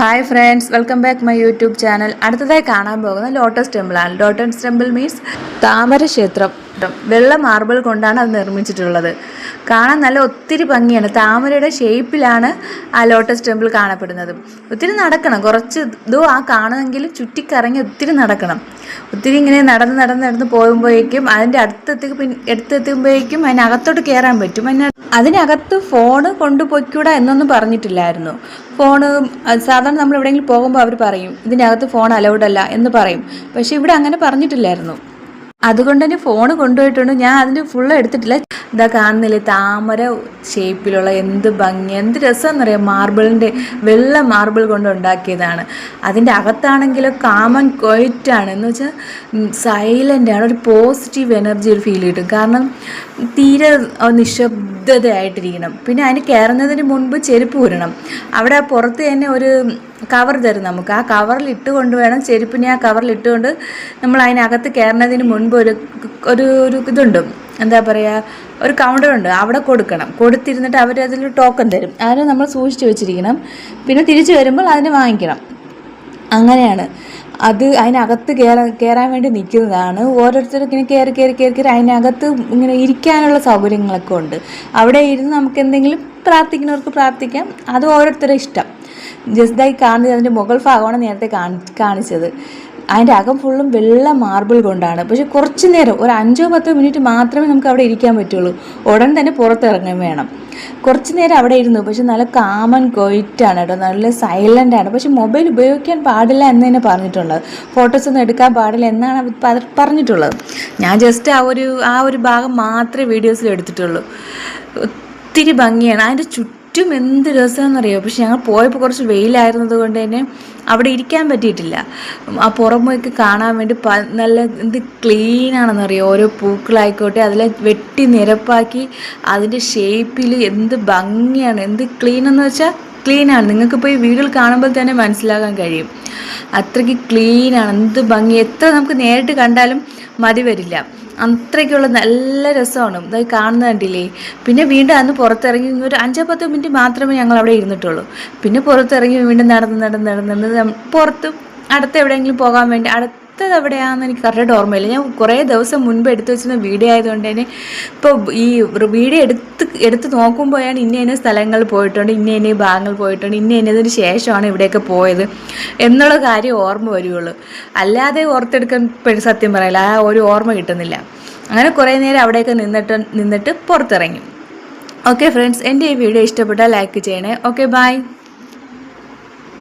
Hi friends, welcome back my YouTube channel. അടുത്തതായി കാണാൻ പോകുന്ന ലോട്ടസ് ടെമ്പിളാണ്. ലോട്ടസ് ടെമ്പിൾ മീൻസ് താമര ക്ഷേത്രം. വെള്ള മാർബിൾ കൊണ്ടാണ് അത് നിർമ്മിച്ചിട്ടുള്ളത്. കാണാൻ നല്ല ഒത്തിരി ഭംഗിയാണ്. താമരയുടെ ഷേപ്പിലാണ് ആ ലോട്ടസ് ടെമ്പിൾ കാണപ്പെടുന്നത്. ഒത്തിരി നടക്കണം, കുറച്ച് ഇതോ ആ കാണുമെങ്കിൽ ചുറ്റിക്കറങ്ങി ഒത്തിരി നടക്കണം. ഒത്തിരി ഇങ്ങനെ നടന്ന് പോകുമ്പോഴേക്കും അതിൻ്റെ അടുത്തെത്തുമ്പോഴേക്കും അതിനകത്തോട്ട് കയറാൻ പറ്റും. അതിനകത്ത് ഫോണ് കൊണ്ടുപോയിക്കൂടാ എന്നൊന്നും പറഞ്ഞിട്ടില്ലായിരുന്നു. ഫോണ് സാധാരണ നമ്മൾ എവിടെയെങ്കിലും പോകുമ്പോൾ അവർ പറയും ഇതിനകത്ത് ഫോൺ അലൗഡ് അല്ല എന്ന് പറയും. പക്ഷെ ഇവിടെ അങ്ങനെ പറഞ്ഞിട്ടില്ലായിരുന്നു. അതുകൊണ്ട് തന്നെ ഫോണ് കൊണ്ടുപോയിട്ടുണ്ട്. ഞാൻ അതിൻ്റെ ഫുള്ള് എടുത്തിട്ടില്ല. ഇതാ കാണുന്നില്ലേ, താമര ഷേപ്പിലുള്ള എന്ത് ഭംഗി, എന്ത് രസമെന്നറിയാം. മാർബിളിൻ്റെ വെള്ള മാർബിൾ കൊണ്ട് ഉണ്ടാക്കിയതാണ്. അതിൻ്റെ അകത്താണെങ്കിലും കാമൻ ക്വയറ്റാണ്, എന്ന് വെച്ചാൽ സൈലൻ്റാണ്. ഒരു പോസിറ്റീവ് എനർജി ഒരു ഫീൽ കിട്ടും. കാരണം തീരെ നിശബ്ദതയായിട്ടിരിക്കണം. പിന്നെ അതിന് കയറുന്നതിന് മുൻപ് ചെരുപ്പ് ഊരണം. അവിടെ പുറത്ത് തന്നെ ഒരു കവർ തരും നമുക്ക്. ആ കവറിൽ ഇട്ടുകൊണ്ട് വേണം, ചെരുപ്പിനെ ആ കവറിൽ ഇട്ടുകൊണ്ട് നമ്മൾ അതിനകത്ത് കയറുന്നതിന് മുൻപ് ഒരു ഇതുണ്ട്, എന്താ പറയുക, ഒരു കൗണ്ടറുണ്ട്. അവിടെ കൊടുത്തിരുന്നിട്ട് അവരതിൽ ടോക്കൺ തരും. അതിന് നമ്മൾ സൂക്ഷിച്ച് വെച്ചിരിക്കണം. പിന്നെ തിരിച്ചു വരുമ്പോൾ അതിന് വാങ്ങിക്കണം. അങ്ങനെയാണ് അത്. അതിനകത്ത് കയറാൻ വേണ്ടി നിൽക്കുന്നതാണ്. ഓരോരുത്തരും ഇങ്ങനെ കയറി അതിനകത്ത് ഇങ്ങനെ ഇരിക്കാനുള്ള സൗകര്യങ്ങളൊക്കെ ഉണ്ട്. അവിടെ ഇരുന്ന് നമുക്ക് എന്തെങ്കിലും പ്രാർത്ഥിക്കുന്നവർക്ക് പ്രാർത്ഥിക്കാം. അത് ഓരോരുത്തരുടെ ഇഷ്ടം. ജസ്റ്റായി കാണുന്നത് അതിൻ്റെ മുകൾ ഭാഗമാണ് നേരത്തെ കാണിച്ചത്. അതിൻ്റെ അകം ഫുള്ളും വെള്ള മാർബിൾ കൊണ്ടാണ്. പക്ഷെ കുറച്ച് നേരം, ഒരു 5-10 മിനിറ്റ് മാത്രമേ നമുക്ക് അവിടെ ഇരിക്കാൻ പറ്റുള്ളൂ. ഉടൻ തന്നെ പുറത്തിറങ്ങാൻ വേണം. കുറച്ച് നേരം അവിടെ ഇരുന്നു. പക്ഷെ നല്ല കാമൻ ക്വയറ്റാണ് കേട്ടോ, നല്ല സൈലൻ്റാണ്. പക്ഷെ മൊബൈൽ ഉപയോഗിക്കാൻ പാടില്ല എന്ന് തന്നെ പറഞ്ഞിട്ടുള്ളത്. ഫോട്ടോസൊന്നും എടുക്കാൻ പാടില്ല എന്നാണ് പറഞ്ഞിട്ടുള്ളത്. ഞാൻ ജസ്റ്റ് ആ ഒരു ഭാഗം മാത്രമേ വീഡിയോസിൽ എടുത്തിട്ടുള്ളൂ. ഒത്തിരി ഭംഗിയാണ്. അതിൻ്റെ ചുറ്റും എന്ത് രസമാണെന്നറിയോ. പക്ഷെ ഞങ്ങൾ പോയപ്പോൾ കുറച്ച് വെയിലായിരുന്നത് കൊണ്ട് തന്നെ അവിടെ ഇരിക്കാൻ പറ്റിയിട്ടില്ല. ആ പുറമൊക്കെ കാണാൻ വേണ്ടി നല്ല എന്ത് ക്ലീനാണെന്നറിയോ. ഓരോ പൂക്കളായിക്കോട്ടെ അതിലെ വെട്ടി നിരപ്പാക്കി അതിൻ്റെ ഷേപ്പിൽ എന്ത് ഭംഗിയാണ്, എന്ത് ക്ലീനെന്ന് വെച്ചാൽ ക്ലീനാണ്. നിങ്ങൾക്ക് പോയി വീഡിയോയിൽ കാണുമ്പോൾ തന്നെ മനസ്സിലാക്കാൻ കഴിയും. അത്രയ്ക്ക് ക്ലീനാണ്, എന്ത് ഭംഗി. എത്ര നമുക്ക് നേരിട്ട് കണ്ടാലും മതി വരില്ല. അത്രയ്ക്കുള്ള നല്ല രസമാണ്. ഇതായി കാണുന്നത് കണ്ടില്ലേ. പിന്നെ വീണ്ടും അന്ന് പുറത്തിറങ്ങി ഒരു 5-10 മിനിറ്റ് മാത്രമേ ഞങ്ങൾ അവിടെ ഇരുന്നിട്ടുള്ളൂ. പിന്നെ പുറത്തിറങ്ങി വീണ്ടും നടന്ന് പുറത്ത് അടുത്ത് എവിടെയെങ്കിലും പോകാൻ വേണ്ടി. അടുത്തത് എവിടെയാണെന്ന് എനിക്ക് കറക്റ്റ് ഓർമ്മയില്ല. ഞാൻ കുറേ ദിവസം മുൻപ് എടുത്തു വെച്ചിരുന്ന വീഡിയോ ആയതുകൊണ്ട് തന്നെ ഇപ്പോൾ ഈ വീഡിയോ എടുത്ത് നോക്കുമ്പോഴാണ് ഇന്ന സ്ഥലങ്ങളിൽ പോയിട്ടുണ്ട്, ഇന്ന ഭാഗങ്ങൾ പോയിട്ടുണ്ട്, ഇന്നതിന് ശേഷമാണ് ഇവിടെയൊക്കെ പോയത് എന്നുള്ള കാര്യം ഓർമ്മ വരികയുള്ളൂ. അല്ലാതെ ഓർത്തെടുക്കാൻ സത്യം പറയില്ല, ആ ഒരു ഓർമ്മ കിട്ടുന്നില്ല. അങ്ങനെ കുറേ നേരം അവിടെയൊക്കെ നിന്നിട്ട് പുറത്തിറങ്ങി. ഓക്കെ ഫ്രണ്ട്സ്, എൻ്റെ ഈ വീഡിയോ ഇഷ്ടപ്പെട്ടാൽ ലൈക്ക് ചെയ്യണേ. Okay, by.